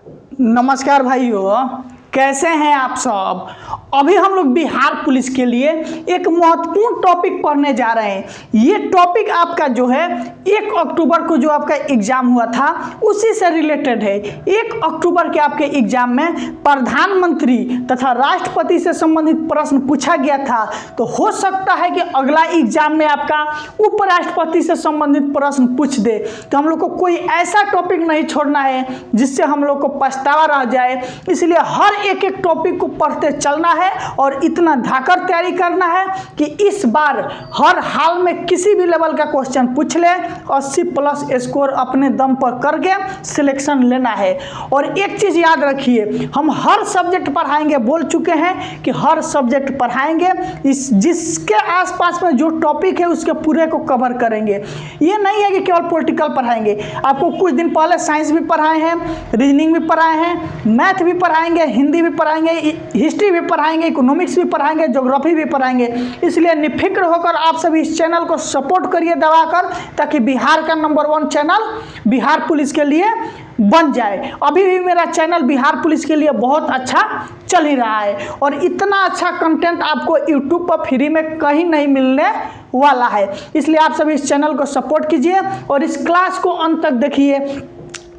नमस्कार भाइयों, कैसे हैं आप सब। अभी हम लोग बिहार पुलिस के लिए एक महत्वपूर्ण टॉपिक पढ़ने जा रहे हैं। ये टॉपिक आपका जो है 1 अक्टूबर को जो आपका एग्जाम हुआ था उसी से रिलेटेड है। 1 अक्टूबर के आपके एग्जाम में प्रधानमंत्री तथा राष्ट्रपति से संबंधित प्रश्न पूछा गया था, तो हो सकता है कि अगला एग्जाम में आपका उपराष्ट्रपति से संबंधित प्रश्न पूछ दे। तो हम लोग को कोई ऐसा टॉपिक नहीं छोड़ना है जिससे हम लोग को पछतावा रह जाए, इसलिए हर एक एक टॉपिक को पढ़ते चलना है और इतना धाकर तैयारी करना है कि इस बार हर हाल में किसी भी लेवल का क्वेश्चन पूछ ले, 80+ स्कोर अपने दम पर करके सिलेक्शन लेना है। और एक चीज याद रखिए, हम हर सब्जेक्ट पढ़ाएंगे, बोल चुके हैं कि हर सब्जेक्ट पढ़ाएंगे, इस जिसके आसपास में जो टॉपिक है उसके पूरे को कवर करेंगे। ये नहीं है कि केवल पॉलिटिकल पढ़ाएंगे, आपको कुछ दिन पहले साइंस भी पढ़ाए हैं, रीजनिंग भी पढ़ाए हैं, मैथ भी पढ़ाएंगे, हिंदी भी पढ़ाएंगे, हिस्ट्री भी पढ़ाएंगे, इकोनॉमिक्स भी पढ़ाएंगे, ज्योग्राफी भी पढ़ाएंगे। इसलिए निफिक्र होकर आप सभी इस चैनल को सपोर्ट करिए दबाकर, ताकि बिहार का नंबर 1 चैनल बिहार पुलिस के लिए बन जाए। अभी भी मेरा चैनल बिहार पुलिस के लिए बहुत अच्छा चल ही रहा है और इतना अच्छा कंटेंट आपको यूट्यूब पर फ्री में कहीं नहीं मिलने वाला है। इसलिए आप सभी इस चैनल को सपोर्ट कीजिए और इस क्लास को अंत तक देखिए।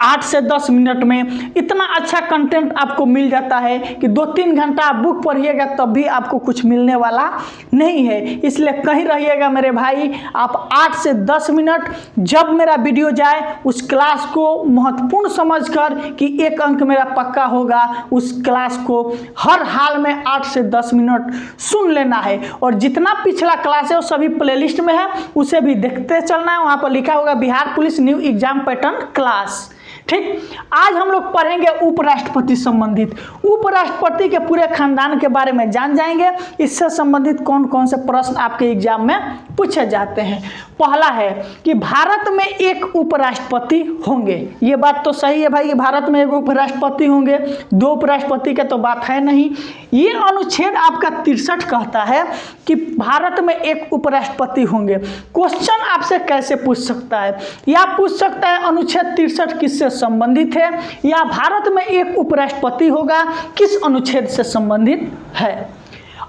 8 से 10 मिनट में इतना अच्छा कंटेंट आपको मिल जाता है कि 2-3 घंटा आप बुक पढ़िएगा तब भी आपको कुछ मिलने वाला नहीं है। इसलिए कहीं रहिएगा मेरे भाई, आप 8 से 10 मिनट जब मेरा वीडियो जाए उस क्लास को महत्वपूर्ण समझकर कि 1 अंक मेरा पक्का होगा, उस क्लास को हर हाल में 8 से 10 मिनट सुन लेना है। और जितना पिछला क्लास है वो सभी प्लेलिस्ट में है, उसे भी देखते चलना है। वहाँ पर लिखा होगा Bihar police new exam pattern class. ठीक, आज हम लोग पढ़ेंगे उपराष्ट्रपति संबंधित, उपराष्ट्रपति के पूरे खानदान के बारे में जान जाएंगे। इससे संबंधित कौन कौन से प्रश्न आपके एग्जाम में पूछे जाते हैं। पहला है कि भारत में एक उपराष्ट्रपति होंगे। ये बात तो सही है भाई कि भारत में एक उपराष्ट्रपति होंगे, 2 उपराष्ट्रपति का तो बात है नहीं। ये अनुच्छेद आपका 63 कहता है कि भारत में एक उपराष्ट्रपति होंगे। क्वेश्चन आपसे कैसे पूछ सकता है, या पूछ सकता है अनुच्छेद 63 किससे संबंधित है, या भारत में एक उपराष्ट्रपति होगा किस अनुच्छेद से संबंधित है।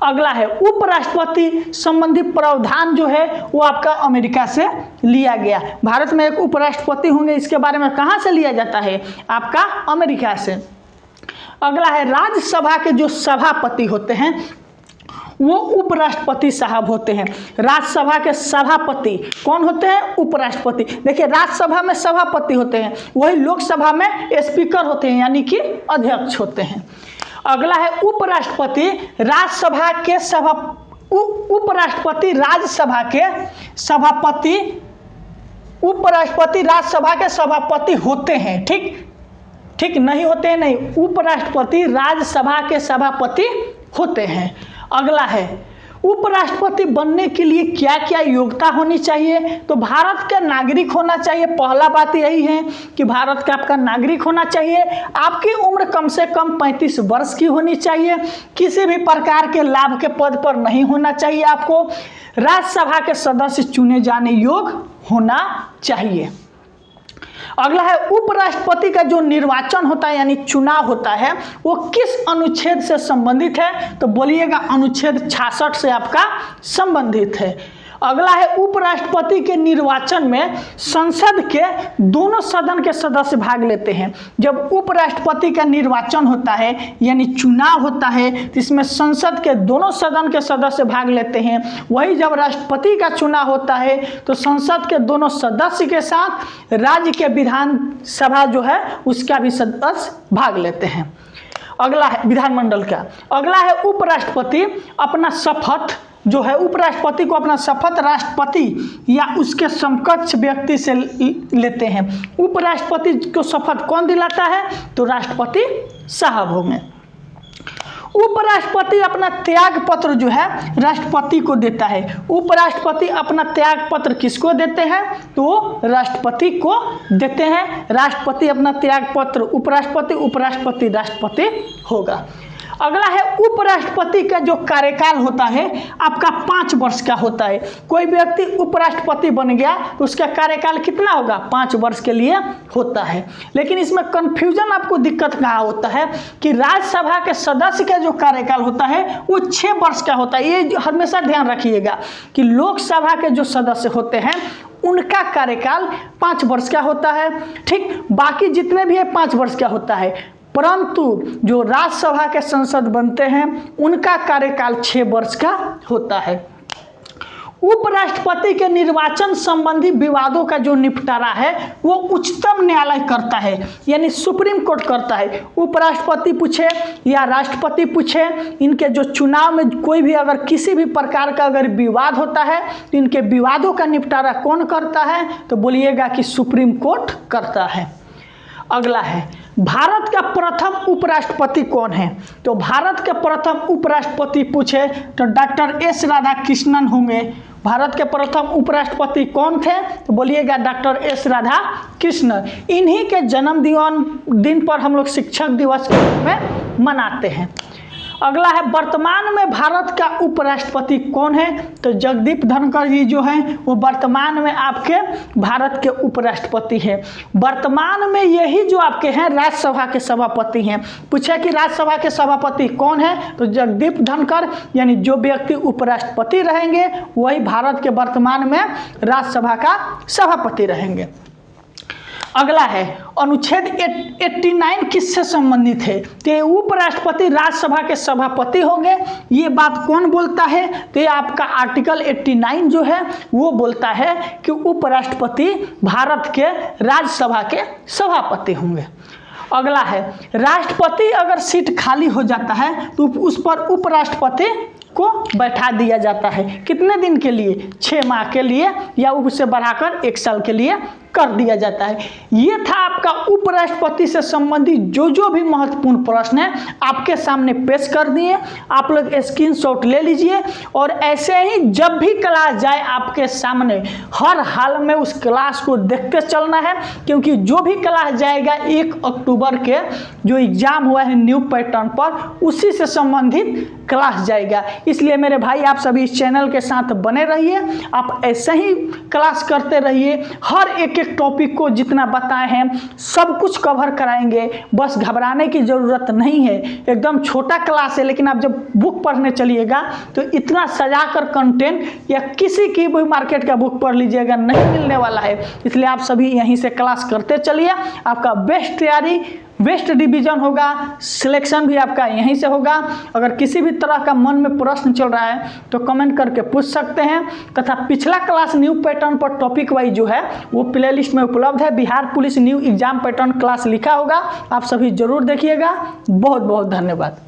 अगला है उपराष्ट्रपति संबंधी प्रावधान जो है वो आपका अमेरिका से लिया गया। भारत में एक उपराष्ट्रपति होंगे, इसके बारे में कहाँ से लिया जाता है, आपका अमेरिका से। अगला है राज्यसभा के जो सभापति होते हैं वो उपराष्ट्रपति साहब होते हैं। राज्यसभा के सभापति कौन होते हैं, उपराष्ट्रपति। देखिए राज्यसभा में सभापति होते हैं, वही लोकसभा में स्पीकर होते हैं यानी कि अध्यक्ष होते हैं। अगला है उपराष्ट्रपति राज्यसभा के उपराष्ट्रपति राज्यसभा के सभापति, उपराष्ट्रपति राज्यसभा के सभापति होते हैं। ठीक नहीं होते हैं, नहीं, उपराष्ट्रपति राज्यसभा के सभापति होते हैं। अगला है उपराष्ट्रपति बनने के लिए क्या क्या योग्यता होनी चाहिए, तो भारत का नागरिक होना चाहिए। पहला बात यही है कि भारत का आपका नागरिक होना चाहिए। आपकी उम्र कम से कम 35 वर्ष की होनी चाहिए। किसी भी प्रकार के लाभ के पद पर नहीं होना चाहिए। आपको राज्यसभा के सदस्य चुने जाने योग्य होना चाहिए। अगला है उपराष्ट्रपति का जो निर्वाचन होता है यानी चुनाव होता है वो किस अनुच्छेद से संबंधित है, तो बोलिएगा अनुच्छेद 66 से आपका संबंधित है। अगला है उपराष्ट्रपति के निर्वाचन में संसद के दोनों सदन के सदस्य भाग लेते हैं। जब उपराष्ट्रपति का निर्वाचन होता है यानी चुनाव होता है तो इसमें संसद के दोनों सदन के सदस्य भाग लेते हैं। वही जब राष्ट्रपति का चुनाव होता है तो संसद के दोनों सदस्य के साथ राज्य के विधानसभा जो है उसका भी सदस्य भाग लेते हैं। अगला है विधानमंडल का। अगला है उपराष्ट्रपति अपना शपथ जो है, उपराष्ट्रपति को अपना शपथ राष्ट्रपति या उसके समकक्ष व्यक्ति से लेते हैं। उपराष्ट्रपति को शपथ कौन दिलाता है, तो राष्ट्रपति साहब होंगे। उपराष्ट्रपति अपना त्याग पत्र जो है राष्ट्रपति को देता है। उपराष्ट्रपति अपना त्याग पत्र किसको देते हैं, तो राष्ट्रपति को देते हैं। राष्ट्रपति अपना त्याग पत्र उपराष्ट्रपति, उपराष्ट्रपति राष्ट्रपति होगा। अगला है उपराष्ट्रपति का जो कार्यकाल होता है आपका 5 वर्ष का होता है। कोई व्यक्ति उपराष्ट्रपति बन गया तो उसका कार्यकाल कितना होगा, 5 वर्ष के लिए होता है। लेकिन इसमें कंफ्यूजन आपको दिक्कत कहाँ होता है कि राज्यसभा के सदस्य का जो कार्यकाल होता है वो 6 वर्ष का होता है। ये हमेशा ध्यान रखिएगा कि लोकसभा के जो सदस्य होते हैं उनका कार्यकाल 5 वर्ष का होता है, ठीक। बाकी जितने भी है 5 वर्ष का होता है, परंतु जो राज्यसभा के सांसद बनते हैं उनका कार्यकाल 6 वर्ष का होता है। उपराष्ट्रपति के निर्वाचन संबंधी विवादों का जो निपटारा है वो उच्चतम न्यायालय करता है, यानी सुप्रीम कोर्ट करता है। उपराष्ट्रपति पूछे या राष्ट्रपति पूछे, इनके जो चुनाव में कोई भी अगर किसी भी प्रकार का अगर विवाद होता है तो इनके विवादों का निपटारा कौन करता है, तो बोलिएगा कि सुप्रीम कोर्ट करता है। अगला है भारत का प्रथम उपराष्ट्रपति कौन है, तो भारत के प्रथम उपराष्ट्रपति पूछे तो डॉक्टर एस राधाकृष्णन होंगे। भारत के प्रथम उपराष्ट्रपति कौन थे, तो बोलिएगा डॉक्टर एस राधाकृष्णन। इन्हीं के जन्मदिन दिन पर हम लोग शिक्षक दिवस के रूप में मनाते हैं। अगला है वर्तमान में भारत का उपराष्ट्रपति कौन है, तो जगदीप धनखड़ जी जो हैं वो वर्तमान में आपके भारत के उपराष्ट्रपति हैं। वर्तमान में यही जो आपके हैं राज्यसभा के सभापति हैं। पूछा कि राज्यसभा के सभापति कौन है, तो जगदीप धनखड़, यानी जो व्यक्ति उपराष्ट्रपति रहेंगे वही भारत के वर्तमान में राज्यसभा का सभापति रहेंगे। अगला है अनुच्छेद 89 किससे संबंधित है, तो उपराष्ट्रपति राज्यसभा के सभापति होंगे। ये बात कौन बोलता है, तो ये आपका आर्टिकल 89 जो है वो बोलता है कि उपराष्ट्रपति भारत के राज्यसभा के सभापति होंगे। अगला है राष्ट्रपति अगर सीट खाली हो जाता है तो उस पर उपराष्ट्रपति को बैठा दिया जाता है। कितने दिन के लिए, 6 माह के लिए, या उससे बढ़ाकर 1 साल के लिए कर दिया जाता है। ये था आपका उपराष्ट्रपति से संबंधित जो भी महत्वपूर्ण प्रश्न है आपके सामने पेश कर दिए। आप लोग स्क्रीनशॉट ले लीजिए और ऐसे ही जब भी क्लास जाए आपके सामने हर हाल में उस क्लास को देखते चलना है, क्योंकि जो भी क्लास जाएगा 1 अक्टूबर के जो एग्जाम हुआ है न्यू पैटर्न पर, उसी से संबंधित क्लास जाएगा। इसलिए मेरे भाई आप सभी इस चैनल के साथ बने रहिए, आप ऐसे ही क्लास करते रहिए। हर एक टॉपिक को जितना बताए हैं सब कुछ कवर कराएंगे, बस घबराने की ज़रूरत नहीं है। एकदम छोटा क्लास है, लेकिन आप जब बुक पढ़ने चलिएगा तो इतना सजाकर कंटेंट या किसी की भी मार्केट का बुक पढ़ लीजिएगा नहीं मिलने वाला है। इसलिए आप सभी यहीं से क्लास करते चलिए, आपका बेस्ट तैयारी, बेस्ट डिवीजन होगा, सिलेक्शन भी आपका यहीं से होगा। अगर किसी भी तरह का मन में प्रश्न चल रहा है तो कमेंट करके पूछ सकते हैं, तथा पिछला क्लास न्यू पैटर्न पर टॉपिक वाइज जो है वो प्लेलिस्ट में उपलब्ध है। Bihar police new exam pattern class लिखा होगा, आप सभी जरूर देखिएगा। बहुत बहुत धन्यवाद।